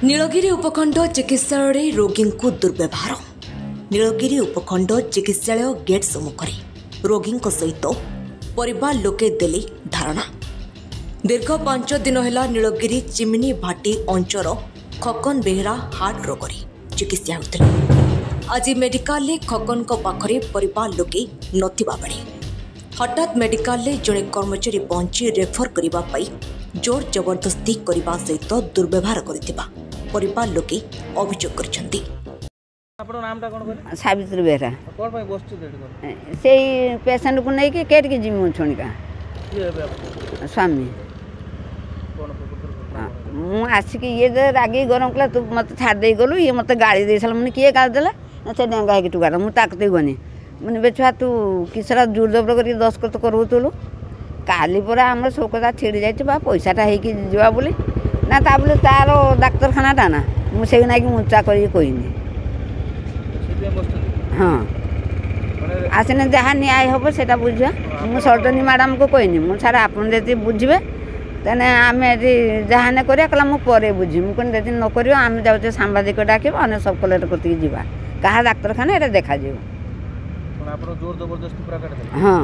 नीलगिरी उपखंड चिकित्सालय रोगी को दुर्व्यवहार। नीलगिरी उपखंड चिकित्सालय गेट सम्मुखें रोगी सहित परिवार लोके देले धारणा। दीर्घ 5 दिन है नीलगिरी चिमनी भाटी अंचल खकन बेहरा हार्ट रोग चिकित्सा होता। आज मेडिकल खकन पाखरे परिवार लोके नथिबा बेले हठात मेडिकल जड़े कर्मचारी पहुंची रेफर करने जोर जबरदस्ती करने सहित दुर्व्यवहार कर परिवार लोके अभियोग करछंती। सावित्री बेहरा से पेसेंट को नहीं केट के जिम्मू छोड़िका स्वामी मु आसिक ये रागी गरम कला तू मत छाड़ दे गलु ये मत गाड़ी दे साल मुझे किए गाड़ी देला से डेंगा है कि टुकारा मुझे ताकते गनी मैंने बेचुआ तू किसरा जोर जबर कर 10 कर तो करू तुलु काली पर आम शोकता छिड़ी जाए पैसाटा होगा बोली ना ता बोले तार डाक्तरखाना ना मुझे ना कि मुचा कर कहनी हाँ आसने जहाँ न्याय हम से बुझा मुझे सडनी मैडम को कहनी मुझे सारा आपड़ी बुझे तेने आम जहाँ करा कहला मुझे बुझी मुझे यदि नक आम जाऊे सांबादिक डाक अने सब कलेक्टर कति जावा क्या डाक्तरखाना ये देखा हाँ